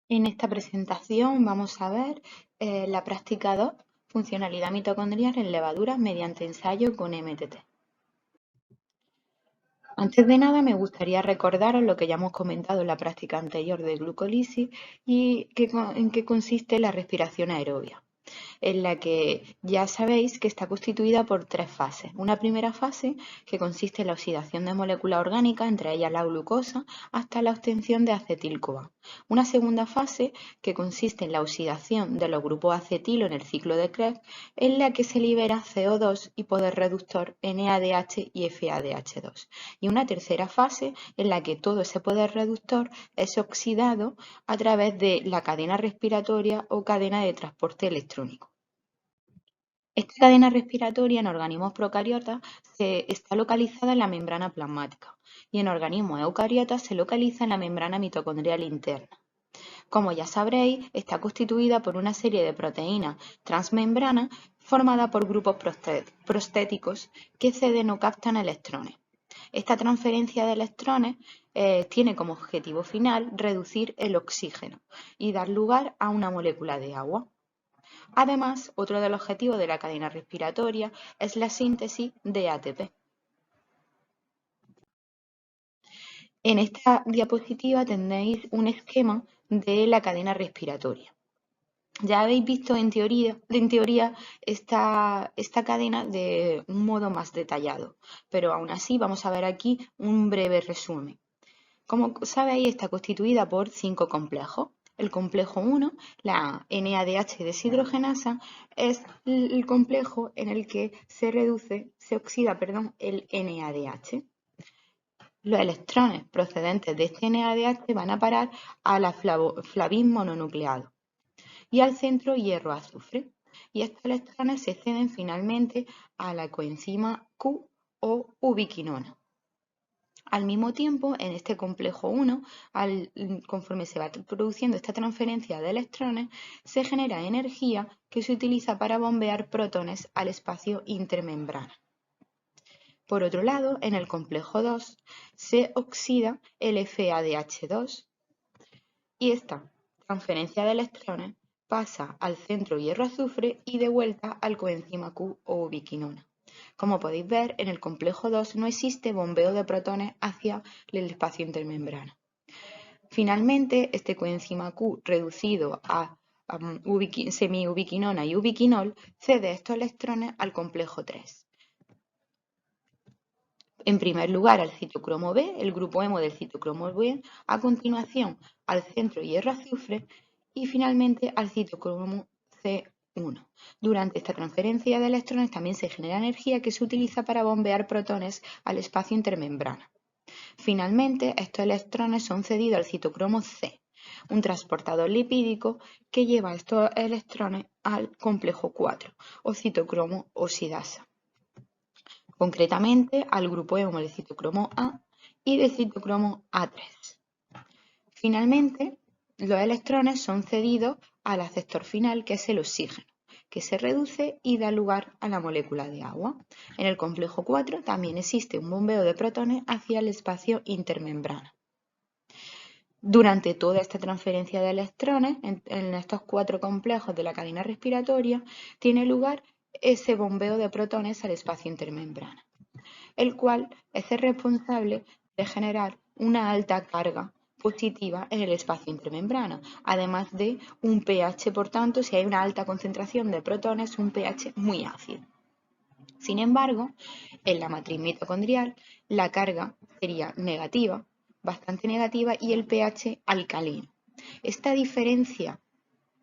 En esta presentación vamos a ver la práctica 2, funcionalidad mitocondrial en levaduras mediante ensayo con MTT. Antes de nada me gustaría recordaros lo que ya hemos comentado en la práctica anterior de glucólisis y en qué consiste la respiración aerobia, en la que ya sabéis que está constituida por tres fases. Una primera fase que consiste en la oxidación de moléculas orgánicas, entre ellas la glucosa, hasta la obtención de acetil-CoA. Una segunda fase que consiste en la oxidación de los grupos acetilo en el ciclo de Krebs, en la que se libera CO2 y poder reductor NADH y FADH2. Y una tercera fase en la que todo ese poder reductor es oxidado a través de la cadena respiratoria o cadena de transporte electrónico. Esta cadena respiratoria en organismos procariotas está localizada en la membrana plasmática y en organismos eucariotas se localiza en la membrana mitocondrial interna. Como ya sabréis, está constituida por una serie de proteínas transmembranas formadas por grupos prostéticos que ceden o captan electrones. Esta transferencia de electrones tiene como objetivo final reducir el oxígeno y dar lugar a una molécula de agua. Además, otro de los objetivos de la cadena respiratoria es la síntesis de ATP. En esta diapositiva tenéis un esquema de la cadena respiratoria. Ya habéis visto en teoría esta cadena de un modo más detallado, pero aún así vamos a ver aquí un breve resumen. Como sabéis, está constituida por 5 complejos. El complejo 1, la NADH deshidrogenasa, es el complejo en el que se oxida el NADH. Los electrones procedentes de este NADH van a parar a la flavin mononucleado y al centro hierro-azufre. Y estos electrones se ceden finalmente a la coenzima Q o ubiquinona. Al mismo tiempo, en este complejo 1, conforme se va produciendo esta transferencia de electrones, se genera energía que se utiliza para bombear protones al espacio intermembrana. Por otro lado, en el complejo 2 se oxida el FADH2 y esta transferencia de electrones pasa al centro hierro-azufre y de vuelta al coenzima Q o ubiquinona. Como podéis ver, en el complejo 2 no existe bombeo de protones hacia el espacio intermembrana. Finalmente, este coenzima Q reducido a semiubiquinona y ubiquinol cede estos electrones al complejo 3. En primer lugar al citocromo B, el grupo hemo del citocromo B, a continuación al centro hierro-azufre y finalmente al citocromo C1. Durante esta transferencia de electrones también se genera energía que se utiliza para bombear protones al espacio intermembrana. Finalmente, estos electrones son cedidos al citocromo C, un transportador lipídico que lleva estos electrones al complejo 4 o citocromo oxidasa, concretamente al grupo hemo del citocromo A y del citocromo A3. Finalmente, los electrones son cedidos al aceptor final, que es el oxígeno, que se reduce y da lugar a la molécula de agua. En el complejo 4 también existe un bombeo de protones hacia el espacio intermembrana. Durante toda esta transferencia de electrones, en estos 4 complejos de la cadena respiratoria, tiene lugar ese bombeo de protones al espacio intermembrana, el cual es el responsable de generar una alta carga positiva en el espacio intermembrana, además de un pH, por tanto, si hay una alta concentración de protones, un pH muy ácido. Sin embargo, en la matriz mitocondrial, la carga sería negativa, bastante negativa, y el pH alcalino. Esta diferencia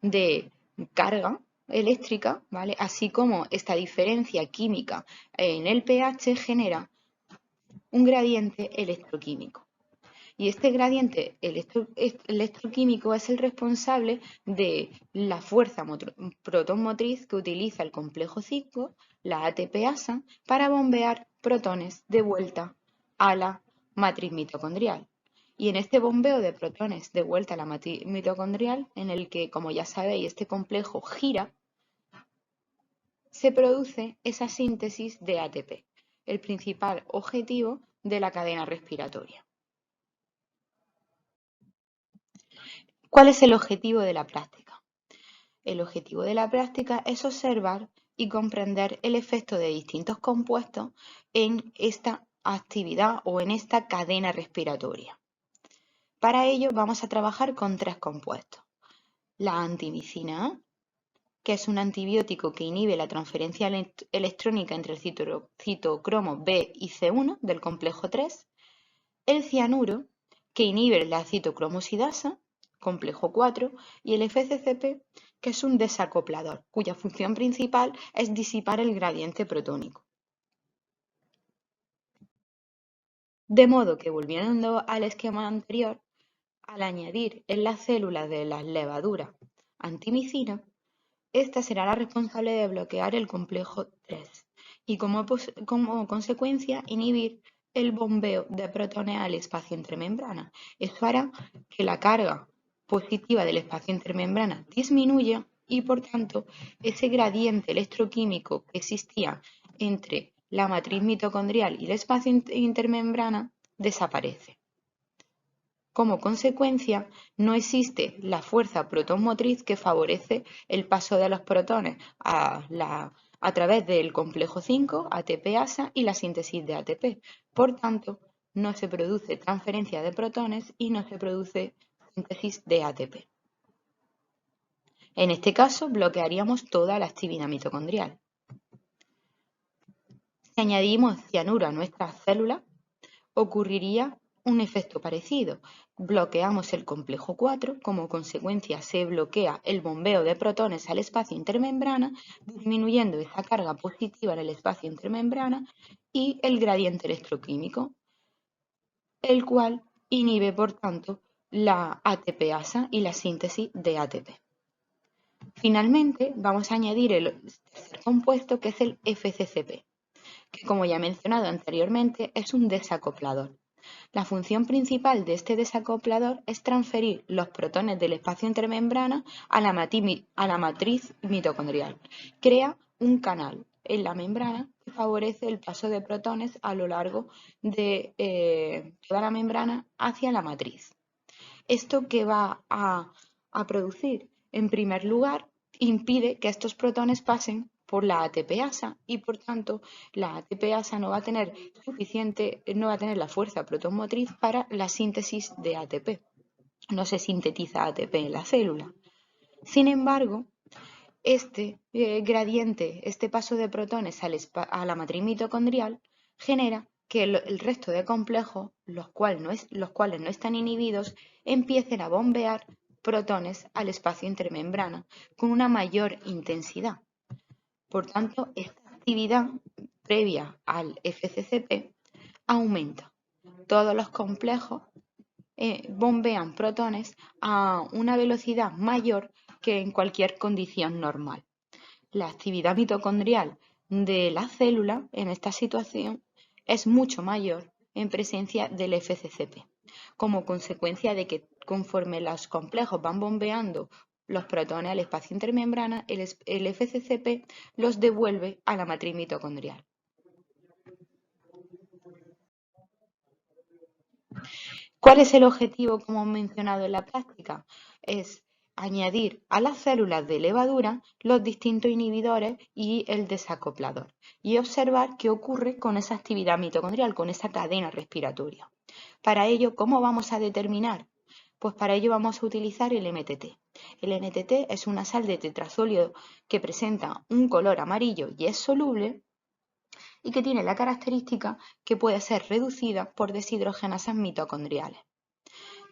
de carga eléctrica, ¿vale?, así como esta diferencia química en el pH, genera un gradiente electroquímico. Y este gradiente electroquímico es el responsable de la fuerza protonmotriz que utiliza el complejo 5, la ATPasa, para bombear protones de vuelta a la matriz mitocondrial. Y en este bombeo de protones de vuelta a la matriz mitocondrial, en el que, como ya sabéis, este complejo gira, se produce esa síntesis de ATP, el principal objetivo de la cadena respiratoria. ¿Cuál es el objetivo de la práctica? El objetivo de la práctica es observar y comprender el efecto de distintos compuestos en esta actividad o en esta cadena respiratoria. Para ello vamos a trabajar con 3 compuestos. La antimicina A, que es un antibiótico que inhibe la transferencia electrónica entre el citocromo B y C1 del complejo 3. El cianuro, que inhibe la citocromosidasa, complejo 4, y el FCCP, que es un desacoplador, cuya función principal es disipar el gradiente protónico. De modo que, volviendo al esquema anterior, al añadir en las células de las levaduras antimicina, esta será la responsable de bloquear el complejo 3 y como consecuencia inhibir el bombeo de protones al espacio entre membranas. Esto hará que la carga positiva del espacio entre membranas disminuya y por tanto ese gradiente electroquímico que existía entre la matriz mitocondrial y el espacio intermembrana desaparece. Como consecuencia, no existe la fuerza protonmotriz que favorece el paso de los protones a través del complejo 5, ATP-ASA, y la síntesis de ATP. Por tanto, no se produce transferencia de protones y no se produce síntesis de ATP. En este caso, bloquearíamos toda la actividad mitocondrial. Si añadimos cianuro a nuestras células, ocurriría un efecto parecido. Bloqueamos el complejo 4, como consecuencia se bloquea el bombeo de protones al espacio intermembrana, disminuyendo esa carga positiva en el espacio intermembrana y el gradiente electroquímico, el cual inhibe, por tanto, la ATP-ASA y la síntesis de ATP. Finalmente, vamos a añadir el tercer compuesto, que es el FCCP, que, como ya he mencionado anteriormente, es un desacoplador. La función principal de este desacoplador es transferir los protones del espacio intermembrana a la matriz mitocondrial. Crea un canal en la membrana que favorece el paso de protones a lo largo de toda la membrana hacia la matriz. ¿Esto qué va a producir? En primer lugar, impide que estos protones pasen por la ATP-ASA y por tanto la ATP-ASA no va a tener la fuerza protonmotriz para la síntesis de ATP. No se sintetiza ATP en la célula. Sin embargo, este gradiente, este paso de protones a la matriz mitocondrial genera que el resto de complejos, los cuales no están inhibidos, empiecen a bombear protones al espacio intermembrana con una mayor intensidad. Por tanto, esta actividad previa al FCCP aumenta. Todos los complejos bombean protones a una velocidad mayor que en cualquier condición normal. La actividad mitocondrial de la célula en esta situación es mucho mayor en presencia del FCCP, como consecuencia de que conforme los complejos van bombeando los protones al espacio intermembrana, el FCCP los devuelve a la matriz mitocondrial. ¿Cuál es el objetivo, como hemos mencionado en la práctica? Es añadir a las células de levadura los distintos inhibidores y el desacoplador y observar qué ocurre con esa actividad mitocondrial, con esa cadena respiratoria. Para ello, ¿cómo vamos a determinar? Pues para ello vamos a utilizar el MTT. El MTT es una sal de tetrasólido que presenta un color amarillo y es soluble y que tiene la característica que puede ser reducida por deshidrogenasas mitocondriales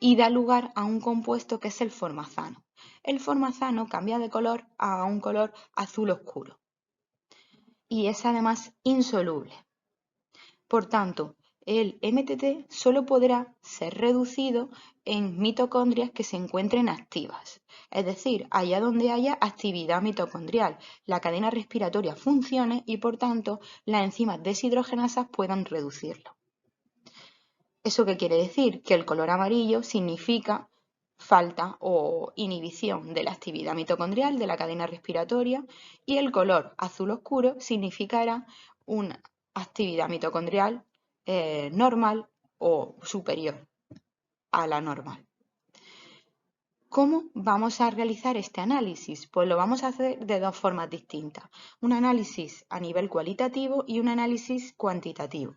y da lugar a un compuesto que es el formazano. El formazano cambia de color a un color azul oscuro y es además insoluble. Por tanto, el MTT solo podrá ser reducido en mitocondrias que se encuentren activas, es decir, allá donde haya actividad mitocondrial, la cadena respiratoria funcione y por tanto las enzimas deshidrogenasas puedan reducirlo. ¿Eso qué quiere decir? Que el color amarillo significa falta o inhibición de la actividad mitocondrial de la cadena respiratoria y el color azul oscuro significará una actividad mitocondrial normal o superior a la normal. ¿Cómo vamos a realizar este análisis? Pues lo vamos a hacer de dos formas distintas. Un análisis a nivel cualitativo y un análisis cuantitativo.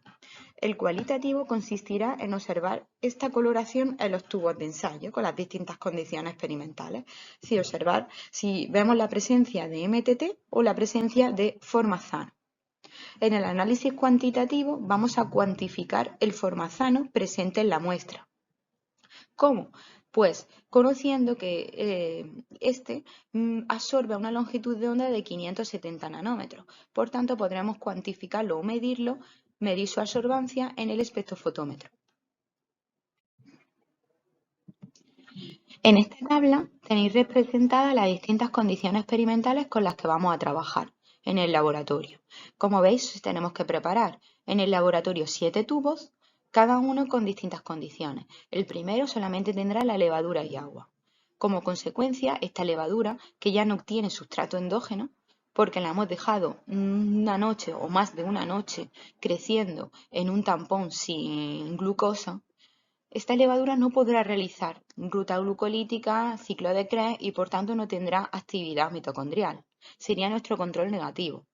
El cualitativo consistirá en observar esta coloración en los tubos de ensayo con las distintas condiciones experimentales. Si vemos la presencia de MTT o la presencia de formazano. En el análisis cuantitativo vamos a cuantificar el formazano presente en la muestra. ¿Cómo? Pues conociendo que este absorbe una longitud de onda de 570 nanómetros. Por tanto, podremos cuantificarlo o medir su absorbancia en el espectrofotómetro. En esta tabla tenéis representadas las distintas condiciones experimentales con las que vamos a trabajar en el laboratorio. Como veis, tenemos que preparar en el laboratorio 7 tubos, cada uno con distintas condiciones. El primero solamente tendrá la levadura y agua. Como consecuencia, esta levadura, que ya no obtiene sustrato endógeno, porque la hemos dejado una noche o más de una noche creciendo en un tampón sin glucosa, esta levadura no podrá realizar ruta glucolítica, ciclo de Krebs y por tanto no tendrá actividad mitocondrial. Sería nuestro control negativo.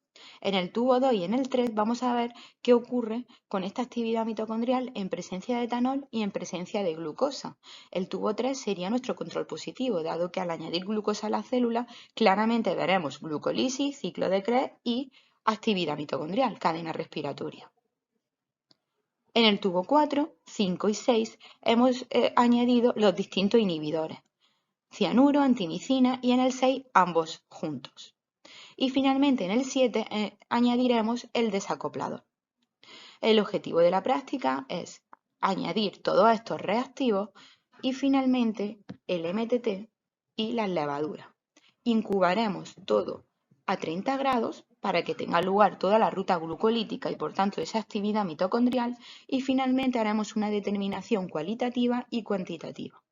En el tubo 2 y en el 3 vamos a ver qué ocurre con esta actividad mitocondrial en presencia de etanol y en presencia de glucosa. El tubo 3 sería nuestro control positivo, dado que al añadir glucosa a la célula claramente veremos glucólisis, ciclo de Krebs y actividad mitocondrial, cadena respiratoria. En el tubo 4, 5 y 6 hemos añadido los distintos inhibidores, cianuro, antimicina y en el 6 ambos juntos. Y finalmente en el 7 añadiremos el desacoplador. El objetivo de la práctica es añadir todos estos reactivos y finalmente el MTT y las levaduras. Incubaremos todo a 30 grados para que tenga lugar toda la ruta glucolítica y por tanto esa actividad mitocondrial y finalmente haremos una determinación cualitativa y cuantitativa.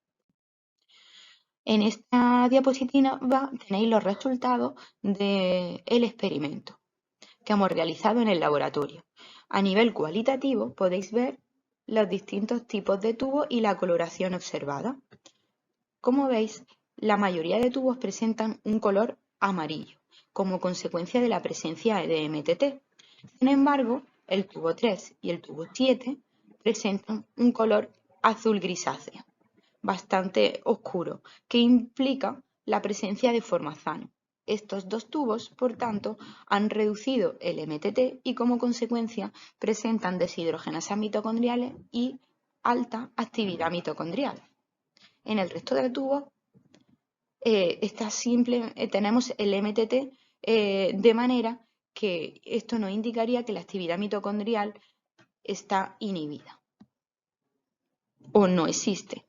En esta diapositiva tenéis los resultados del experimento que hemos realizado en el laboratorio. A nivel cualitativo podéis ver los distintos tipos de tubos y la coloración observada. Como veis, la mayoría de tubos presentan un color amarillo, como consecuencia de la presencia de MTT. Sin embargo, el tubo 3 y el tubo 7 presentan un color azul grisáceo, bastante oscuro, que implica la presencia de formazano. Estos dos tubos, por tanto, han reducido el MTT y como consecuencia presentan deshidrogenasas mitocondriales y alta actividad mitocondrial. En el resto de tubos tenemos el MTT de manera que esto nos indicaría que la actividad mitocondrial está inhibida o no existe.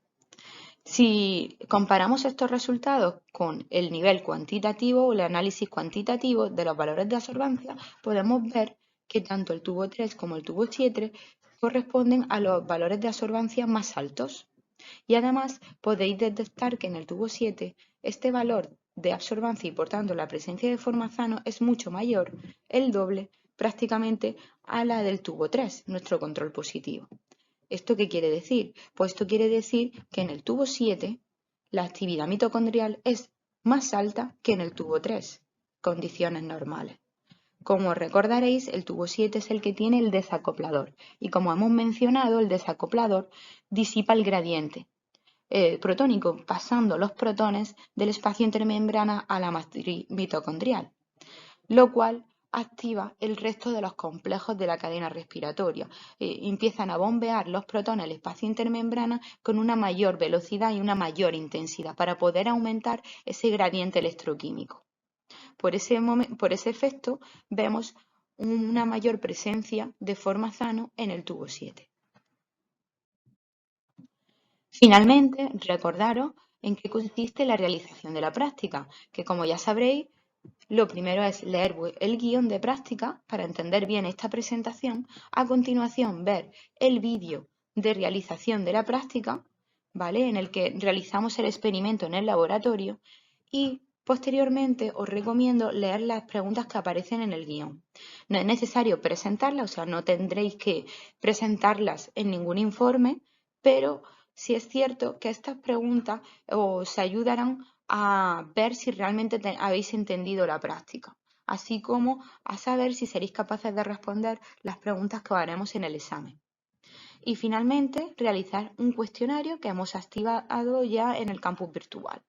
Si comparamos estos resultados con el nivel cuantitativo o el análisis cuantitativo de los valores de absorbancia, podemos ver que tanto el tubo 3 como el tubo 7 corresponden a los valores de absorbancia más altos. Y además podéis detectar que en el tubo 7 este valor de absorbancia y por tanto la presencia de formazano es mucho mayor, el doble prácticamente a la del tubo 3, nuestro control positivo. ¿Esto qué quiere decir? Pues esto quiere decir que en el tubo 7 la actividad mitocondrial es más alta que en el tubo 3, condiciones normales. Como recordaréis, el tubo 7 es el que tiene el desacoplador y como hemos mencionado, el desacoplador disipa el gradiente protónico pasando los protones del espacio intermembrana a la matriz mitocondrial, lo cual activa el resto de los complejos de la cadena respiratoria. Empiezan a bombear los protones al espacio intermembrana con una mayor velocidad y una mayor intensidad para poder aumentar ese gradiente electroquímico. Por ese efecto vemos una mayor presencia de formazano en el tubo 7. Finalmente, recordaros en qué consiste la realización de la práctica, que como ya sabréis, lo primero es leer el guión de práctica para entender bien esta presentación. A continuación, ver el vídeo de realización de la práctica, ¿vale? En el que realizamos el experimento en el laboratorio y posteriormente os recomiendo leer las preguntas que aparecen en el guión. No es necesario presentarlas, o sea, no tendréis que presentarlas en ningún informe, pero sí es cierto que estas preguntas os ayudarán a ver si realmente habéis entendido la práctica, así como a saber si seréis capaces de responder las preguntas que os haremos en el examen. Y finalmente, realizar un cuestionario que hemos activado ya en el campus virtual.